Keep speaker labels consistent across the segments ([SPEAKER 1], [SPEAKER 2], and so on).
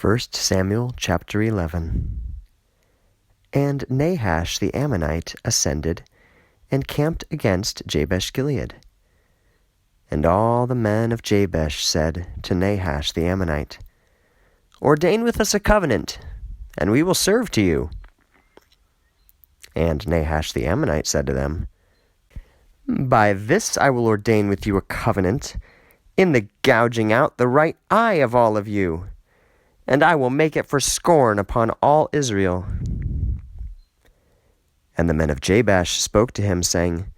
[SPEAKER 1] 1 Samuel chapter 11. And Nahash the Ammonite ascended, and camped against Jabesh-Gilead. And all the men of Jabesh said to Nahash the Ammonite, Ordain with us a covenant, and we will serve to you. And Nahash the Ammonite said to them, By this I will ordain with you a covenant, in the gouging out the right eye of all of you, and I will make it for scorn upon all Israel. And the men of Jabesh spoke to him, saying,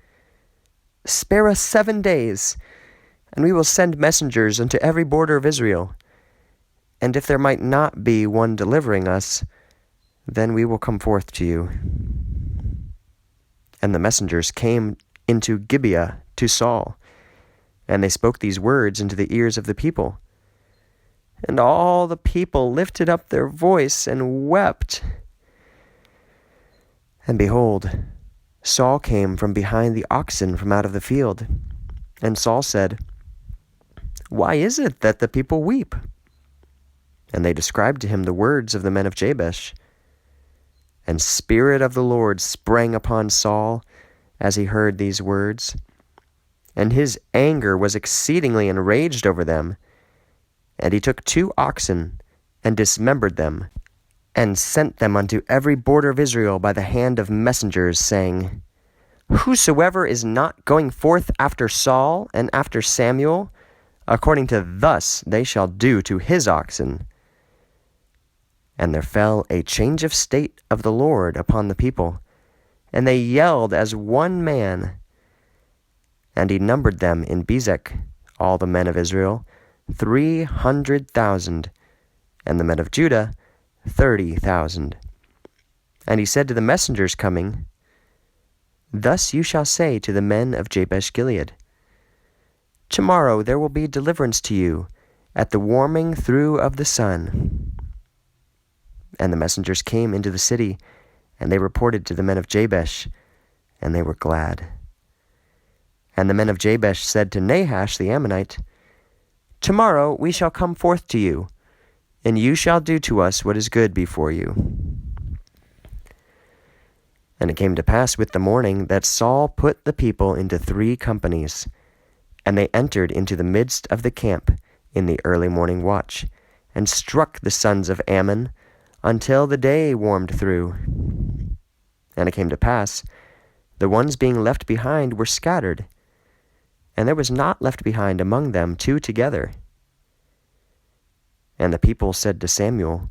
[SPEAKER 1] Spare us 7 days, and we will send messengers unto every border of Israel. And if there might not be one delivering us, then we will come forth to you. And the messengers came into Gibeah to Saul, and they spoke these words into the ears of the people. And all the people lifted up their voice and wept. And behold, Saul came from behind the oxen from out of the field. And Saul said, Why is it that the people weep? And they described to him the words of the men of Jabesh. And Spirit of the Lord sprang upon Saul as he heard these words. And his anger was exceedingly enraged over them. And he took 2 oxen, and dismembered them, and sent them unto every border of Israel by the hand of messengers, saying, Whosoever is not going forth after Saul and after Samuel, according to thus they shall do to his oxen. And there fell a change of state of the Lord upon the people, and they yelled as one man. And he numbered them in Bezek, all the men of Israel, 300,000, and the men of Judah 30,000. And he said to the messengers coming, Thus you shall say to the men of Jabesh-Gilead, Tomorrow there will be deliverance to you at the warming through of the sun. And the messengers came into the city, and they reported to the men of Jabesh, and they were glad. And the men of Jabesh said to Nahash the Ammonite, Tomorrow we shall come forth to you, and you shall do to us what is good before you. And it came to pass with the morning that Saul put the people into 3 companies, and they entered into the midst of the camp in the early morning watch, and struck the sons of Ammon until the day warmed through. And it came to pass, the ones being left behind were scattered, and there was not left behind among them 2 together. And the people said to Samuel,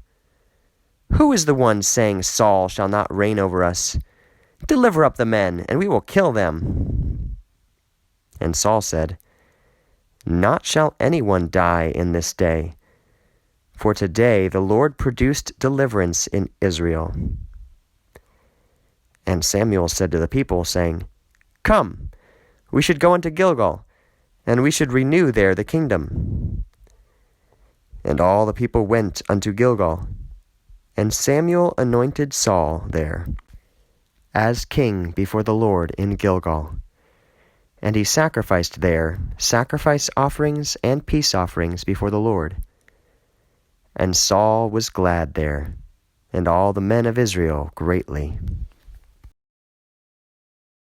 [SPEAKER 1] Who is the one saying, Saul shall not reign over us? Deliver up the men, and we will kill them. And Saul said, Not shall anyone die in this day, for today the Lord produced deliverance in Israel. And Samuel said to the people, saying, Come, we should go unto Gilgal, and we should renew there the kingdom. And all the people went unto Gilgal, and Samuel anointed Saul there as king before the Lord in Gilgal. And he sacrificed there sacrifice offerings and peace offerings before the Lord. And Saul was glad there, and all the men of Israel greatly.